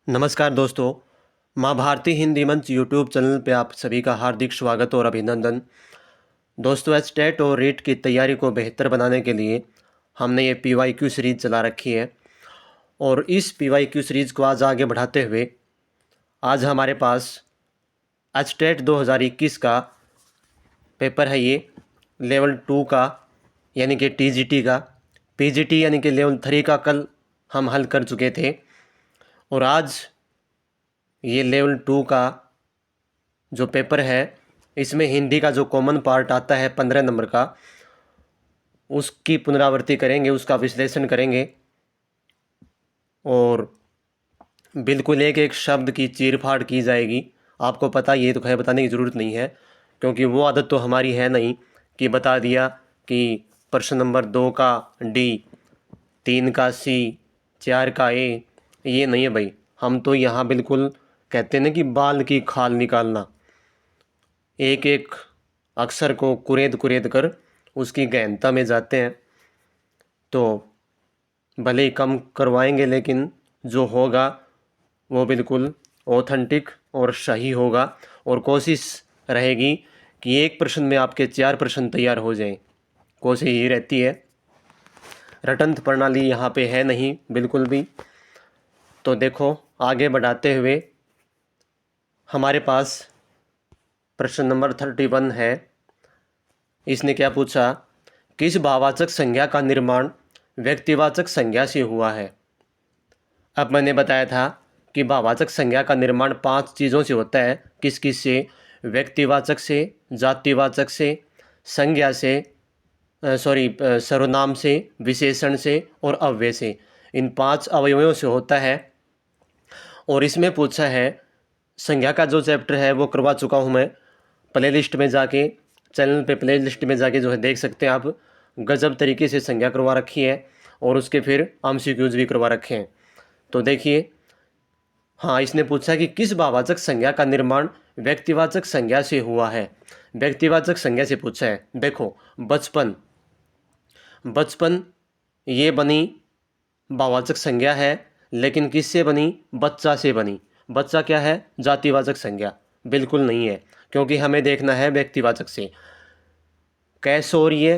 नमस्कार दोस्तों। माँ भारती हिंदी मंच यूट्यूब चैनल पे आप सभी का हार्दिक स्वागत और अभिनंदन। दोस्तों, एचटेट और रीट की तैयारी को बेहतर बनाने के लिए हमने ये पीवाईक्यू सीरीज़ चला रखी है और इस पीवाईक्यू सीरीज़ को आज आगे बढ़ाते हुए आज हमारे पास एचटेट 2021 का पेपर है। ये लेवल 2 का यानी कि टीजीटी का, पीजीटी यानी कि लेवल 3 का कल हम हल कर चुके थे और आज ये लेवल 2 का जो पेपर है इसमें हिंदी का जो कॉमन पार्ट आता है 15 नंबर का, उसकी पुनरावृत्ति करेंगे, उसका विश्लेषण करेंगे और बिल्कुल एक एक शब्द की चीर फाड़ की जाएगी। आपको पता, ये तो खैर बताने की ज़रूरत नहीं है क्योंकि वो आदत तो हमारी है नहीं कि बता दिया कि प्रश्न नंबर 2 का डी, 3 का सी, 4 का ए। ये नहीं है भाई, हम तो यहाँ बिल्कुल कहते हैं ना कि बाल की खाल निकालना, एक एक अक्षर को कुरेद कुरेद कर उसकी गहनता में जाते हैं। तो भले ही कम करवाएंगे लेकिन जो होगा वो बिल्कुल ऑथेंटिक और सही होगा और कोशिश रहेगी कि एक प्रश्न में आपके 4 प्रश्न तैयार हो जाएं। कोशिश ये रहती है, रटंत प्रणाली यहाँ पे है नहीं बिल्कुल भी। तो देखो, आगे बढ़ाते हुए हमारे पास प्रश्न नंबर 31 है। इसने क्या पूछा, किस भाववाचक संज्ञा का निर्माण व्यक्तिवाचक संज्ञा से हुआ है। अब मैंने बताया था कि भाववाचक संज्ञा का निर्माण 5 चीज़ों से होता है। किस किस से? व्यक्तिवाचक से, जातिवाचक से, संज्ञा से, सर्वनाम से, विशेषण से और अव्यय से। इन 5 अवयवों से होता है। और इसमें पूछा है, संज्ञा का जो चैप्टर है वो करवा चुका हूँ मैं, प्ले लिस्ट में जाके, चैनल पे प्ले लिस्ट में जाके जो है देख सकते हैं आप। गजब तरीके से संज्ञा करवा रखी है और उसके फिर एमसीक्यूज भी करवा रखे हैं। तो देखिए, हाँ, इसने पूछा कि किस भाववाचक संज्ञा का निर्माण व्यक्तिवाचक संज्ञा से हुआ है। व्यक्तिवाचक संज्ञा से पूछा है। देखो, बचपन, बचपन ये बनी भाववाचक संज्ञा है, लेकिन किससे बनी? बच्चा से बनी। बच्चा क्या है? जातिवाचक संज्ञा बिल्कुल नहीं है, क्योंकि हमें देखना है व्यक्तिवाचक से। कैशोर्य,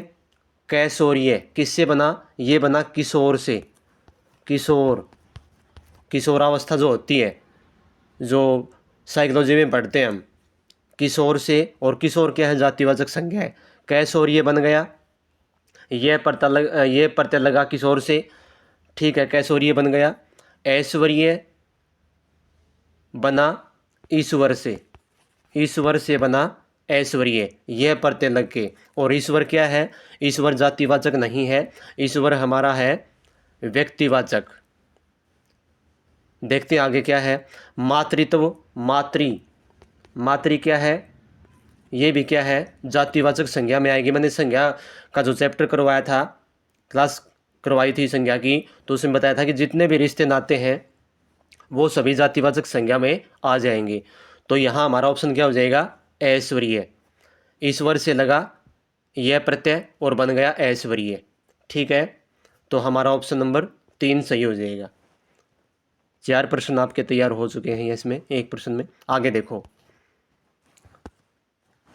कैशोर्य किससे बना? ये बना किशोर से। किशोर, किशोरावस्था जो होती है, जो साइकोलॉजी में पढ़ते हैं हम, किशोर से। और किशोर क्या है? जातिवाचक संज्ञा है। कैशोर्य बन गया, ये प्रत्यय लगा किशोर से, ठीक है, कैशोर्य बन गया। ऐश्वर्य बना ईश्वर से, ईश्वर से बना ऐश्वर्य, यह प्रत्यय लग के। और ईश्वर क्या है? ईश्वर जातिवाचक नहीं है, ईश्वर हमारा है व्यक्तिवाचक। देखते हैं आगे क्या है। मातृत्व, मातृ, मातृ क्या है? ये भी क्या है? जातिवाचक संज्ञा में आएगी। मैंने संज्ञा का जो चैप्टर करवाया था, क्लास करवाई थी संज्ञा की, तो उसमें बताया था कि जितने भी रिश्ते नाते हैं वो सभी जातिवाचक संज्ञा में आ जाएंगे। तो यहाँ हमारा ऑप्शन क्या हो जाएगा? ऐश्वर्य। ईश्वर से लगा यह प्रत्यय और बन गया ऐश्वर्य, ठीक है। तो हमारा ऑप्शन नंबर 3 सही हो जाएगा। 4 प्रश्न आपके तैयार हो चुके हैं इसमें, एक प्रश्न में। आगे देखो,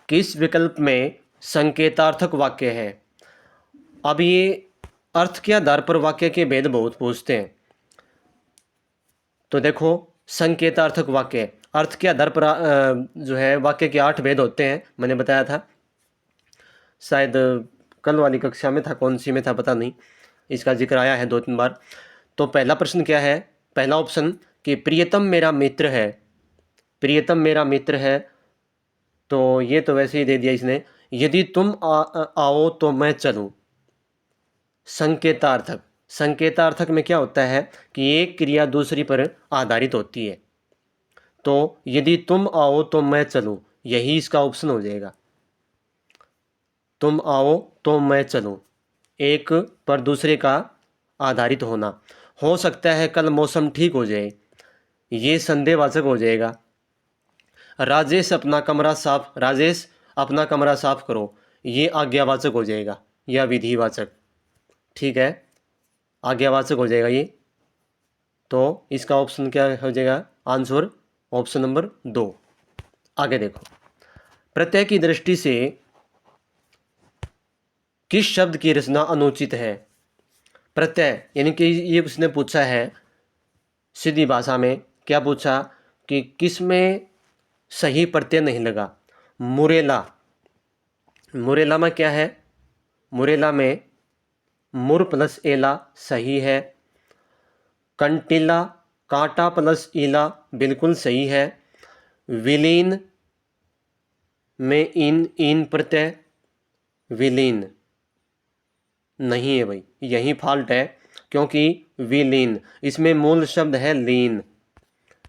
किस विकल्प में संकेतार्थक वाक्य है। अब ये अर्थ के आधार पर वाक्य के भेद बहुत पूछते हैं। तो देखो, संकेतार्थक वाक्य, अर्थ के आधार पर जो है वाक्य के 8 भेद होते हैं, मैंने बताया था, शायद कल वाली कक्षा में था, कौन सी में था पता नहीं, इसका जिक्र आया है 2-3 बार। तो पहला प्रश्न क्या है? पहला ऑप्शन कि प्रियतम मेरा मित्र है। प्रियतम मेरा मित्र है, तो ये तो वैसे ही दे दिया इसने। यदि तुम आओ तो मैं चलूं। संकेतार्थक, संकेतार्थक में क्या होता है कि एक क्रिया दूसरी पर आधारित होती है। तो यदि तुम आओ तो मैं चलूं, यही इसका ऑप्शन हो जाएगा। तुम आओ तो मैं चलूं, एक पर दूसरे का आधारित होना। हो सकता है कल मौसम ठीक हो जाए, ये संदेहवाचक हो जाएगा। राजेश अपना कमरा साफ, राजेश अपना कमरा साफ करो, ये आज्ञावाचक हो जाएगा या विधिवाचक, ठीक है, आज्ञावाचक हो जाएगा ये। तो इसका ऑप्शन क्या हो जाएगा? Answer option number 2। आगे देखो, प्रत्यय की दृष्टि से किस शब्द की रचना अनुचित है? प्रत्यय यानी कि ये उसने पूछा है सीधी भाषा में, क्या पूछा कि किस में सही प्रत्यय नहीं लगा? मुरेला, मुरेला में क्या है? मुरेला में मुर प्लस एला सही है। कंटीला, कांटा प्लस ईला बिल्कुल सही है। विलीन में इन प्रत्यय, विलीन नहीं है भाई, यही फॉल्ट है, क्योंकि विलीन इसमें मूल शब्द है लीन,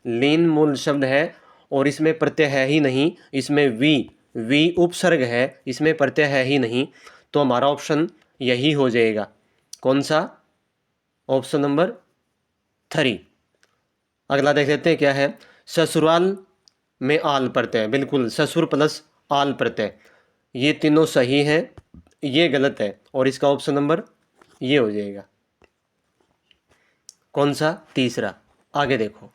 लीन मूल शब्द है और इसमें प्रत्यय है ही नहीं, इसमें वी उपसर्ग है, इसमें प्रत्यय है ही नहीं। तो हमारा ऑप्शन यही हो जाएगा, कौन सा? Option number 3। अगला देख लेते हैं क्या है। ससुराल में आल प्रत्यय, बिल्कुल ससुर प्लस आल प्रत्यय, ये तीनों सही हैं, ये गलत है और इसका ऑप्शन नंबर ये हो जाएगा, कौन सा? तीसरा। आगे देखो,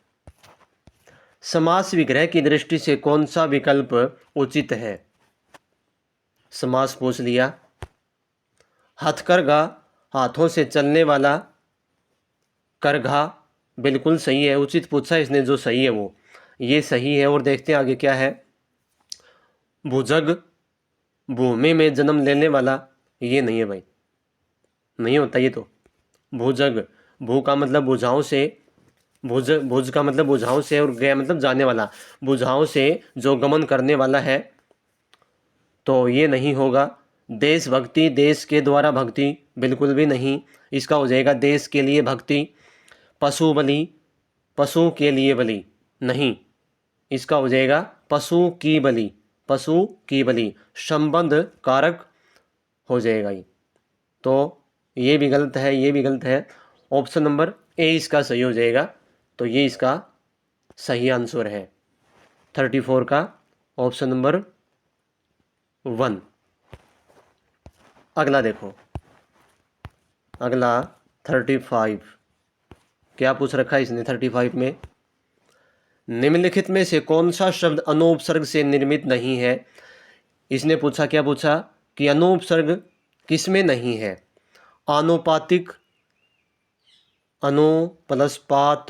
समास विग्रह की दृष्टि से कौन सा विकल्प उचित है? समास पूछ लिया। हथकरघा, हाथों से चलने वाला करघा बिल्कुल सही है, उचित पूछा इसने, जो सही है वो ये सही है। और देखते हैं आगे क्या है। भुजग, भूमि में जन्म लेने वाला, ये नहीं है भाई, नहीं होता ये तो। भुजग, भू का मतलब भुजाओं से, भुज का मतलब भुजाओं से और गया मतलब जाने वाला, भुजाओं से जो गमन करने वाला है, तो ये नहीं होगा। देशभक्ति, देश के द्वारा भक्ति बिल्कुल भी नहीं, इसका हो जाएगा देश के लिए भक्ति। पशु बलि, पशु के लिए बलि नहीं, इसका हो जाएगा पशु की बलि, पशु की बलि संबंध कारक हो जाएगा ये। तो ये भी गलत है, ये भी गलत है। ऑप्शन नंबर ए इसका सही हो जाएगा, तो ये इसका सही आंसर है 34 का ऑप्शन नंबर 1। अगला देखो, अगला 35 क्या पूछ रखा है इसने 35 में। निम्नलिखित में से कौन सा शब्द अनुपसर्ग से निर्मित नहीं है? इसने पूछा, क्या पूछा कि अनुपसर्ग किसमें नहीं है? आनुपातिक, अनु प्लस पात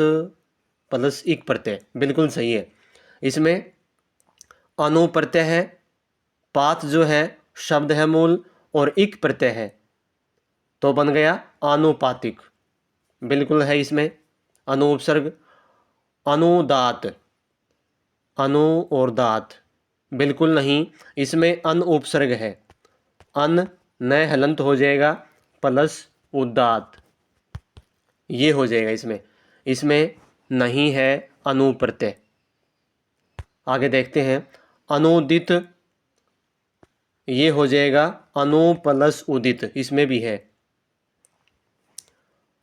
प्लस इक प्रत्यय बिल्कुल सही है। इसमें अनु प्रत्यय है, पात जो है शब्द है मूल और इक प्रत्यय है, तो बन गया आनुपातिक, बिल्कुल है इसमें। अनु उपसर्ग, अनुदात, अनु और दात बिल्कुल नहीं, इसमें अन उपसर्ग है, अन नए हलंत हो जाएगा प्लस उदात, ये हो जाएगा इसमें, इसमें नहीं है अनु प्रत्यय। आगे देखते हैं, अनुदित, ये हो जाएगा अनु प्लस उदित, इसमें भी है।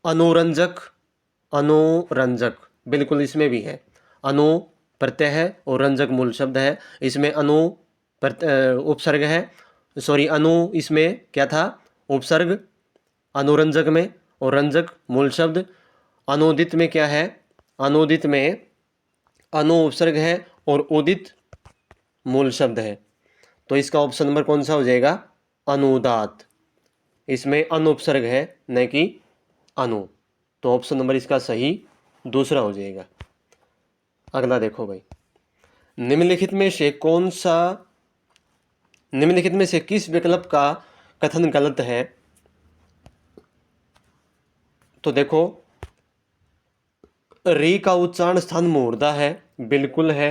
अनुरंजक, अनुरंजक बिल्कुल इसमें भी है, अनु प्रत्यय है और रंजक मूल शब्द है, इसमें अनु उपसर्ग है, सॉरी अनु इसमें क्या था? उपसर्ग अनुरंजक में, और रंजक मूल शब्द। अनुदित में क्या है? अनुदित में अनु उपसर्ग है और उदित मूल शब्द है, तो इसका ऑप्शन नंबर कौन सा हो जाएगा? अनुदात, इसमें अनुपसर्ग है न कि अनु, तो ऑप्शन नंबर इसका सही दूसरा हो जाएगा। अगला देखो भाई, निम्नलिखित में से कौन सा, निम्नलिखित में से किस विकल्प का कथन गलत है? तो देखो, री का उच्चारण स्थान मूर्धा है, बिल्कुल है।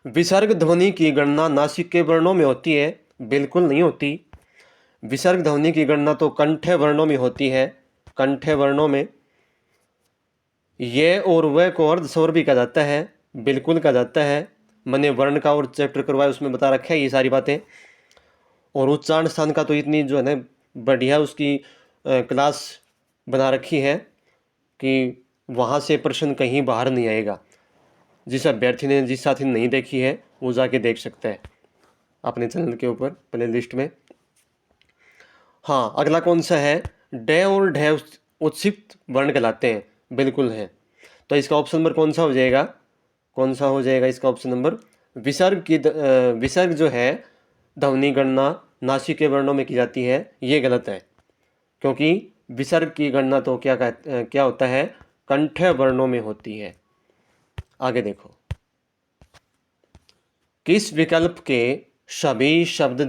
विसर्ग ध्वनि की गणना नासिक के वर्णों में होती है, बिल्कुल नहीं होती। विसर्ग ध्वनि की गणना तो कंठे वर्णों में होती है, कंठे वर्णों में। ये और वह को अर्ध स्वर भी कहा जाता है, बिल्कुल कहा जाता है। मैंने वर्ण का और चैप्टर करवाया, उसमें बता रखा है ये सारी बातें। और उच्चारण स्थान का तो इतनी जो है ना बढ़िया उसकी क्लास बना रखी है कि वहाँ से प्रश्न कहीं बाहर नहीं आएगा। जिस अभ्यर्थी ने, जिस साथी ने नहीं देखी है वो जाके देख सकता है अपने चैनल के ऊपर प्ले लिस्ट में। हाँ, अगला कौन सा है? डे और ढे उत्सिक्त वर्ण कहलाते हैं, बिल्कुल है। तो इसका ऑप्शन नंबर कौन सा हो जाएगा? कौन सा हो जाएगा इसका ऑप्शन नंबर? विसर्ग जो है ध्वनि गणना नासिक के वर्णों में की जाती है, ये गलत है। क्योंकि विसर्ग की गणना तो क्या होता है, कंठ वर्णों में होती है। आगे देखो, किस विकल्प के सभी शब्द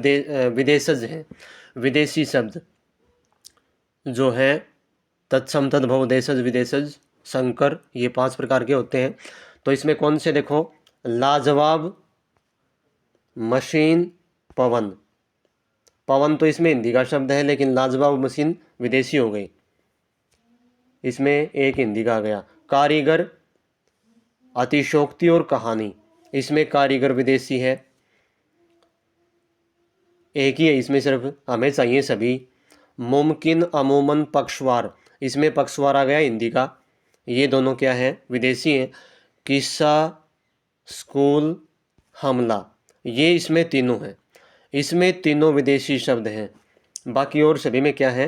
विदेशज हैं? विदेशी शब्द जो हैं तत्सम तद्भव देशज विदेशज संकर, ये 5 प्रकार के होते हैं। तो इसमें कौन से देखो, लाजवाब, मशीन, पवन। पवन तो इसमें हिंदी का शब्द है, लेकिन लाजवाब मशीन विदेशी हो गई, इसमें एक हिंदी का आ गया। कारीगर, अतिशोक्ति और कहानी, इसमें कारीगर विदेशी है, एक ही है इसमें, सिर्फ हमें चाहिए सभी। मुमकिन, अमूमन, पक्षवार, इसमें पक्षवार आ गया हिंदी का, ये दोनों क्या है, विदेशी हैं। किस्सा, स्कूल, हमला, ये इसमें तीनों हैं, इसमें तीनों विदेशी शब्द हैं। बाकी और सभी में क्या है,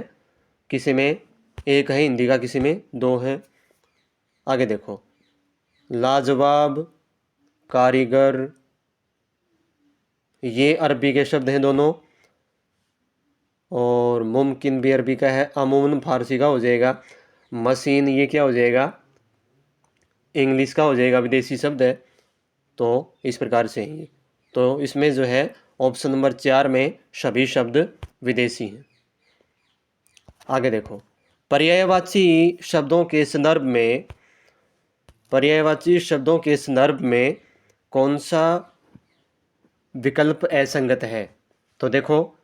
किसी में एक है हिंदी का, किसी में 2 है। आगे देखो, लाजवाब, कारीगर, ये अरबी के शब्द हैं दोनों, और मुमकिन भी अरबी का है, अमूमन फारसी का हो जाएगा। मशीन ये क्या हो जाएगा, इंग्लिश का हो जाएगा, विदेशी शब्द है। तो इस प्रकार से ही, तो इसमें जो है ऑप्शन नंबर 4 में सभी शब्द विदेशी हैं। आगे देखो, पर्यायवाची शब्दों के संदर्भ में, पर्यायवाची शब्दों के संदर्भ में कौन सा विकल्प असंगत है? तो देखो,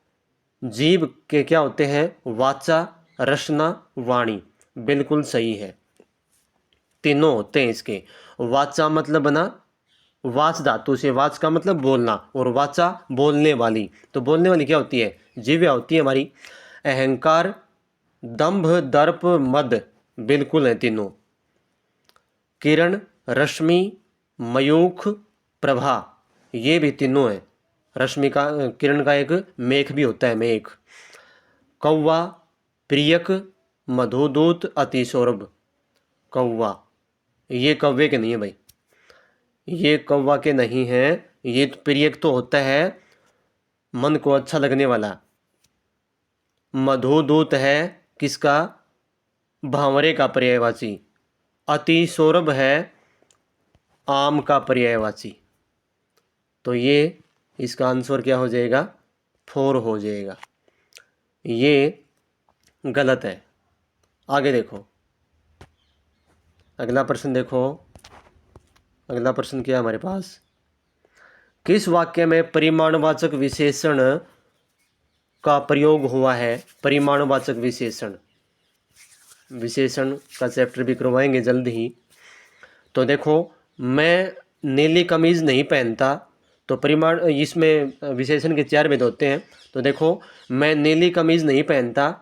जीव के क्या होते हैं, वाचा, रसना, वाणी, बिल्कुल सही है, तीनों होते हैं इसके। वाचा मतलब बना वाच धातु से, वाच का मतलब बोलना, और वाचा बोलने वाली, तो बोलने वाली क्या होती है, जीव्या होती है हमारी। अहंकार, दंभ, दर्प, मद, बिल्कुल है तीनों। किरण, रश्मि, मयूख, प्रभा, ये भी तीनों है। रश्मि का, किरण का एक मेघ भी होता है, मेघ। कौवा, प्रियक, मधुदूत, अतिसौरभ, कौवा, ये कौवे के नहीं है भाई, ये कौवा के नहीं है, ये प्रियक तो होता है मन को अच्छा लगने वाला। मधुदूत है किसका, भांवरे का पर्यायवाची। अति सौरभ है आम का पर्यायवाची। तो ये इसका आंसर क्या हो जाएगा, 4 हो जाएगा, ये गलत है। आगे देखो, अगला प्रश्न देखो, अगला प्रश्न क्या है हमारे पास, किस वाक्य में परिमाणवाचक विशेषण का प्रयोग हुआ है? परिमाणवाचक विशेषण, विशेषण का चैप्टर भी करवाएंगे जल्द ही। तो देखो, मैं नीली कमीज नहीं पहनता, तो परिमाण, इसमें विशेषण के 4 भेद होते हैं। तो देखो, मैं नीली कमीज नहीं पहनता,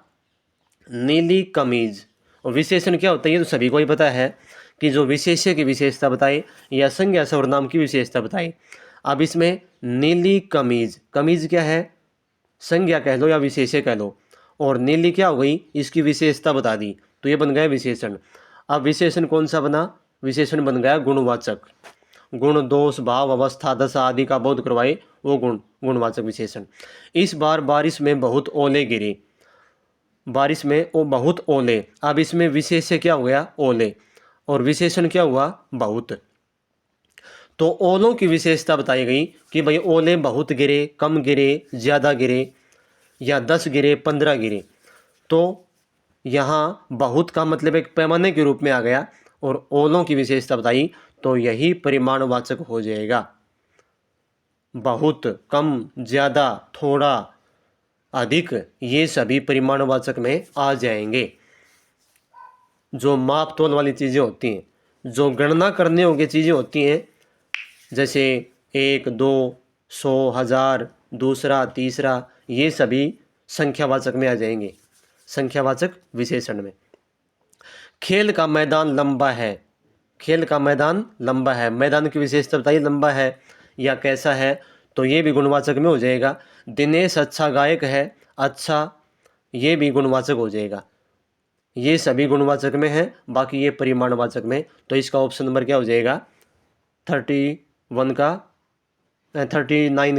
नीली कमीज, और विशेषण क्या होता है ये तो सभी को ही पता है, कि जो विशेष्य की विशेषता बताए या संज्ञा सर्वनाम की विशेषता बताए। अब इसमें नीली कमीज, कमीज क्या है, संज्ञा कह लो या विशेष्य कह लो, और नीली क्या हो गई, इसकी विशेषता बता दी, तो ये बन गया विशेषण। अब विशेषण कौन सा बना, विशेषण बन गया गुणवाचक। गुण, दोष, भाव, अवस्था, दशा आदि का बोध करवाए वो गुणवाचक विशेषण। इस बार बारिश में बहुत ओले गिरे, बारिश में वो बहुत ओले, अब इसमें विशेष्य क्या हो गया, ओले, और विशेषण क्या हुआ, बहुत। तो ओलों की विशेषता बताई गई कि भाई ओले बहुत गिरे, कम गिरे, ज़्यादा गिरे, या 10 गिरे, 15 गिरे। तो यहाँ बहुत का मतलब एक पैमाने के रूप में आ गया, और ओलों की विशेषता बताई, तो यही परिमाणवाचक हो जाएगा। बहुत, कम, ज़्यादा, थोड़ा, अधिक, ये सभी परिमाणवाचक में आ जाएंगे। जो माप तोल वाली चीज़ें होती हैं, जो गणना करने योग्य चीज़ें होती हैं, जैसे 1, 2, 100, 1000, दूसरा, तीसरा, ये सभी संख्यावाचक में आ जाएंगे, संख्यावाचक विशेषण में। खेल का मैदान लंबा है, खेल का मैदान लंबा है, मैदान की विशेषता बताइए, लंबा है या कैसा है, तो ये भी गुणवाचक में हो जाएगा। दिनेश अच्छा गायक है, अच्छा, ये भी गुणवाचक हो जाएगा। ये सभी गुणवाचक में है, बाकी ये परिमाणवाचक में। तो इसका ऑप्शन नंबर क्या हो जाएगा? 39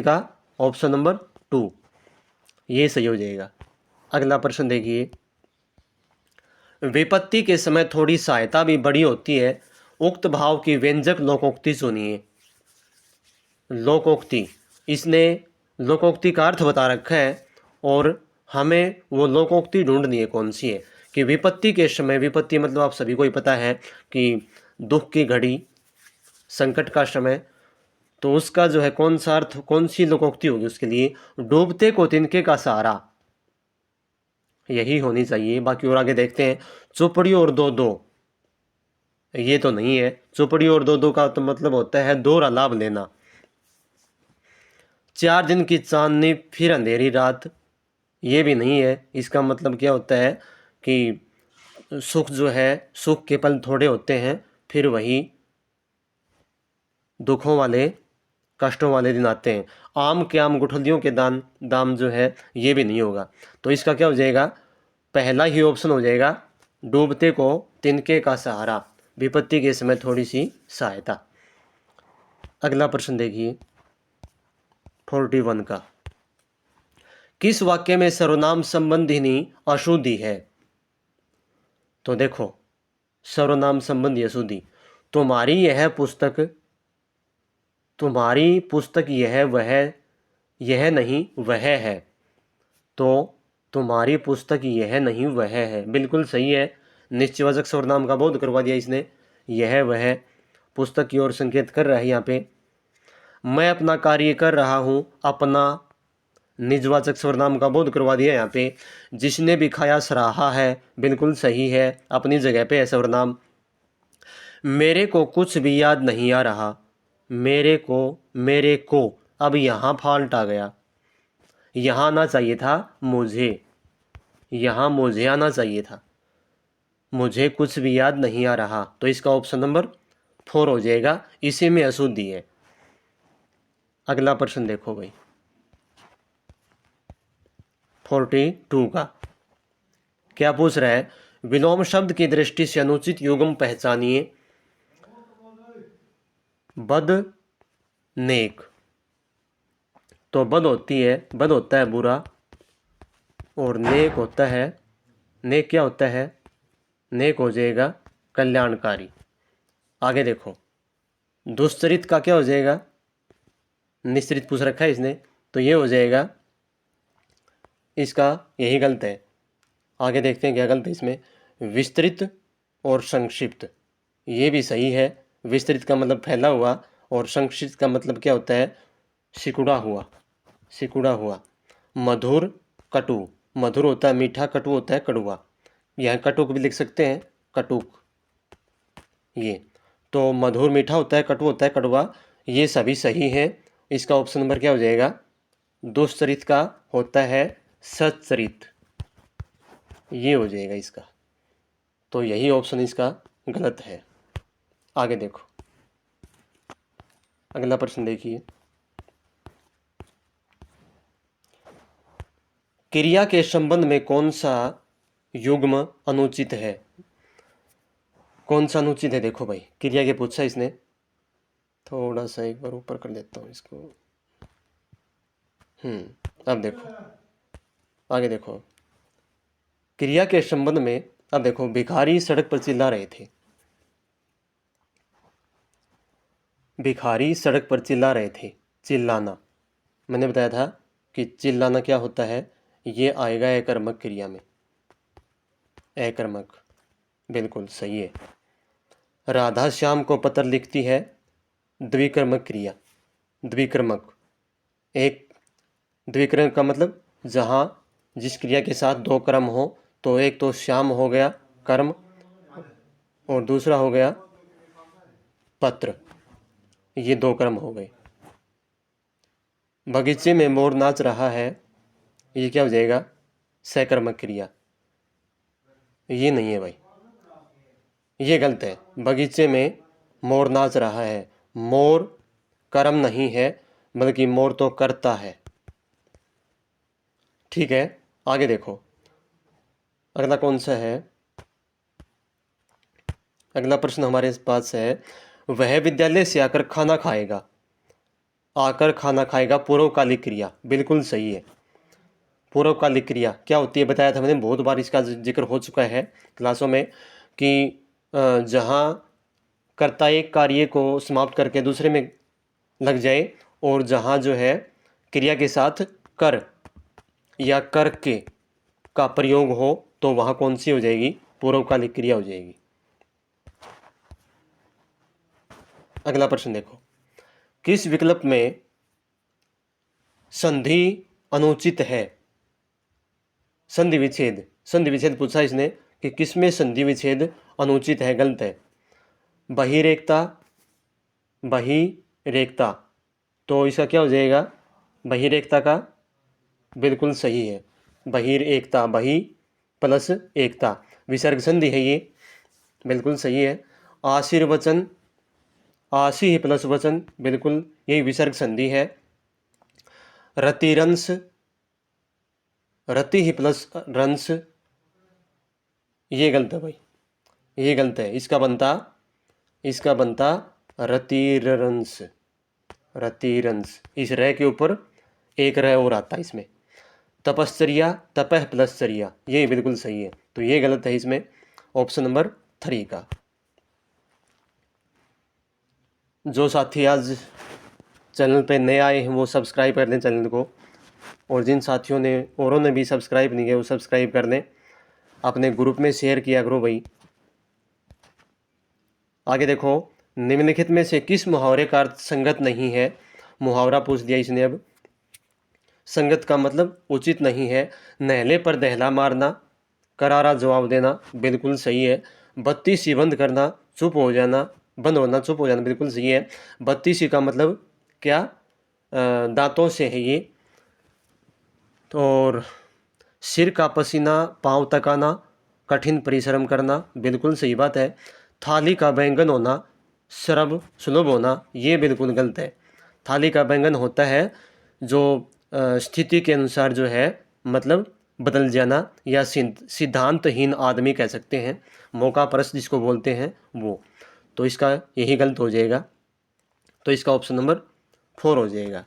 का ऑप्शन नंबर 2 ये सही हो जाएगा। अगला प्रश्न देखिए, विपत्ति के समय थोड़ी सहायता भी बड़ी होती है, उक्त भाव की व्यंजक लोकोक्ति सुनिए। लोकोक्ति, इसने लोकोक्ति का अर्थ बता रखा है और हमें वो लोकोक्ति ढूंढनी है कौन सी है कि विपत्ति के समय, विपत्ति मतलब आप सभी को ही पता है कि दुख की घड़ी, संकट का समय, तो उसका जो है कौन सा अर्थ, कौन सी लोकोक्ति होगी उसके लिए? डूबते को तिनके का सहारा, यही होनी चाहिए। बाकी और आगे देखते हैं, चौपड़ी और दो दो, ये तो नहीं है। चौपड़ी और दो दो का तो मतलब होता है दोहरा लाभ लेना। 4 दिन की चांदनी फिर अंधेरी रात, ये भी नहीं है। इसका मतलब क्या होता है कि सुख जो है, सुख के पल थोड़े होते हैं, फिर वही दुखों वाले, कष्टों वाले दिन आते हैं। आम के आम गुठलियों के दाम जो है, ये भी नहीं होगा। तो इसका क्या हो जाएगा? पहला ही ऑप्शन हो जाएगा, डूबते को तिनके का सहारा, विपत्ति के समय थोड़ी सी सहायता। अगला प्रश्न देखिए 41 का, किस वाक्य में सर्वनाम संबंधिनी अशुद्धि है? तो देखो, सर्वनाम संबंधी अशुद्धि, तुम्हारी यह पुस्तक, तुम्हारी पुस्तक यह वह, यह नहीं वह है। तो तुम्हारी पुस्तक यह नहीं वह है, बिल्कुल सही है। निश्चयवाचक सर्वनाम का बोध करवा दिया इसने, यह वह पुस्तक की ओर संकेत कर रहा है यहाँ पे। मैं अपना कार्य कर रहा हूँ, अपना निजवाचक सर्वनाम का बोध करवा दिया यहाँ पे। जिसने भी खाया सराहा है, बिल्कुल सही है, अपनी जगह पे है सर्वनाम। मेरे को कुछ भी याद नहीं आ रहा, मेरे को, अब यहाँ फॉल्ट आ गया, यहाँ आना चाहिए था मुझे, यहाँ मुझे आना चाहिए था। मुझे कुछ भी याद नहीं आ रहा, तो इसका ऑप्शन नंबर 4 हो जाएगा, इसी में अशुद्धि है। अगला प्रश्न देखो भाई 42 का, क्या पूछ रहा है? विलोम शब्द की दृष्टि से अनुचित युग्म पहचानिए। बद, नेक, तो बद होती है, बद होता है बुरा, और नेक होता है, नेक क्या होता है? नेक हो जाएगा कल्याणकारी। आगे देखो, दुश्चरित का क्या हो जाएगा? निश्चरित पूछ रखा है इसने, तो ये हो जाएगा, इसका यही गलत है। आगे देखते हैं क्या गलत है इसमें। विस्तृत और संक्षिप्त, ये भी सही है। विस्तृत का मतलब फैला हुआ, और संक्षिप्त का मतलब क्या होता है? सिकुड़ा हुआ, सिकुड़ा हुआ। मधुर, कटु, मधुर होता है मीठा, कटु होता है कड़वा। यहाँ कटुक भी लिख सकते हैं, कटुक, ये तो मधुर मीठा होता है, कटु होता है कड़वा, ये सभी सही है। इसका ऑप्शन नंबर क्या हो जाएगा? दुष्चरित का होता है सच्चरित, ये हो जाएगा इसका। तो यही ऑप्शन इसका गलत है। आगे देखो, अगला प्रश्न देखिए, क्रिया के संबंध में कौन सा युग्म अनुचित है? कौन सा अनुचित है? देखो भाई, क्रिया के पूछा इसने, थोड़ा सा एक बार ऊपर कर देता हूँ इसको। अब देखो, आगे देखो, क्रिया के संबंध में, अब देखो, भिखारी सड़क पर चिल्ला रहे थे, भिखारी सड़क पर चिल्ला रहे थे, चिल्लाना, मैंने बताया था कि चिल्लाना क्या होता है, ये आएगा एकर्मक क्रिया में, एकर्मक, बिल्कुल सही है। राधा श्याम को पत्र लिखती है, द्विकर्मक क्रिया, द्विकर्मक। एक द्विकर्मक का मतलब जहाँ जिस क्रिया के साथ दो कर्म हो, तो एक तो श्याम हो गया कर्म, और दूसरा हो गया पत्र, ये दो कर्म हो गए। बगीचे में मोर नाच रहा है, ये क्या हो जाएगा? सकर्मक क्रिया, ये नहीं है भाई, ये गलत है। बगीचे में मोर नाच रहा है, मोर कर्म नहीं है, बल्कि मोर तो करता है। ठीक है, आगे देखो, अगला कौन सा है? अगला प्रश्न हमारे पास है, वह विद्यालय से आकर खाना खाएगा। आकर खाना खाएगा पूर्वकालिक क्रिया, बिल्कुल सही है। पूर्वकालिक क्रिया क्या होती है बताया था मैंने, बहुत बार इसका जिक्र हो चुका है क्लासों में कि जहाँ कर्ता एक कार्य को समाप्त करके दूसरे में लग जाए और जहाँ जो है क्रिया के साथ कर या कर के का प्रयोग हो तो वहाँ कौन सी हो जाएगी, पूर्वकालिक क्रिया हो जाएगी। अगला प्रश्न देखो, किस विकल्प में संधि अनुचित है। संधि विच्छेद, संधि विच्छेद पूछा इसने कि किसमें संधि विच्छेद अनुचित है, गलत है। बहिरेखता, बहिरेखता, तो इसका क्या हो जाएगा, बहिरेखता का, बिल्कुल सही है। बहिरेखता, बहि प्लस एकता, विसर्ग संधि है ये, बिल्कुल सही है। आशीर्वचन, आशी प्लस वचन, बिल्कुल यही विसर्ग संधि है। रतिरंश, रति ही प्लस रंश, ये गलत है भाई, ये गलत है। इसका बनता रतिरंश, रतिरंश, इस रह के ऊपर एक रह और आता है इसमें। तपश्चर्या, तपह प्लस चर्या, ये बिल्कुल सही है, तो ये गलत है इसमें, ऑप्शन नंबर 3 का। जो साथी आज चैनल पे नए आए हैं वो सब्सक्राइब कर दें चैनल को, और जिन साथियों ने औरों ने भी सब्सक्राइब नहीं किया वो सब्सक्राइब कर दें, अपने ग्रुप में शेयर किया करो भाई। आगे देखो, निम्नलिखित में से किस मुहावरे का अर्थ संगत नहीं है। मुहावरा पूछ दिया इसने अब। संगत का मतलब उचित नहीं है। नहले पर दहला मारना, करारा जवाब देना, बिल्कुल सही है। बत्ती सी बंद करना, चुप हो जाना, बंद होना, चुप हो जाना, बिल्कुल सही है। बत्ती सी का मतलब क्या, दांतों से है ये। और सिर का पसीना पाँव तक आना, कठिन परिश्रम करना, बिल्कुल सही बात है। थाली का बैंगन होना, श्रम सुलभ होना, ये बिल्कुल गलत है। थाली का बैंगन होता है जो स्थिति के अनुसार जो है मतलब बदल जाना, या सिद्धांतहीन आदमी कह सकते हैं, मौका परस्त जिसको बोलते हैं वो, तो इसका यही गलत हो जाएगा, तो इसका ऑप्शन नंबर 4 हो जाएगा।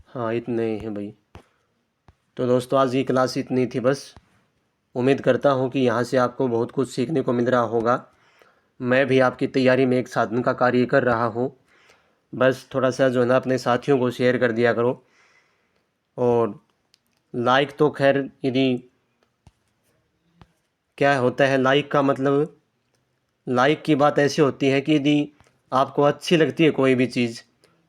हाँ इतने ही हैं भाई। तो दोस्तों आज की क्लास इतनी थी बस। उम्मीद करता हूँ कि यहाँ से आपको बहुत कुछ सीखने को मिल रहा होगा। मैं भी आपकी तैयारी में एक साधन का कार्य कर रहा हूँ। बस थोड़ा सा जो है ना अपने साथियों को शेयर कर दिया करो। और लाइक तो खैर, यदि क्या होता है लाइक का मतलब, लाइक की बात ऐसी होती है कि यदि आपको अच्छी लगती है कोई भी चीज़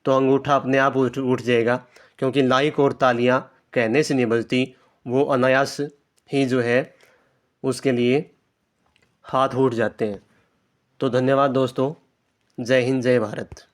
तो अंगूठा अपने आप उठ जाएगा, क्योंकि लाइक और तालियां कहने से नहीं बजती, वो अनायास ही जो है उसके लिए हाथ उठ जाते हैं। तो धन्यवाद दोस्तों, जय हिंद जय भारत।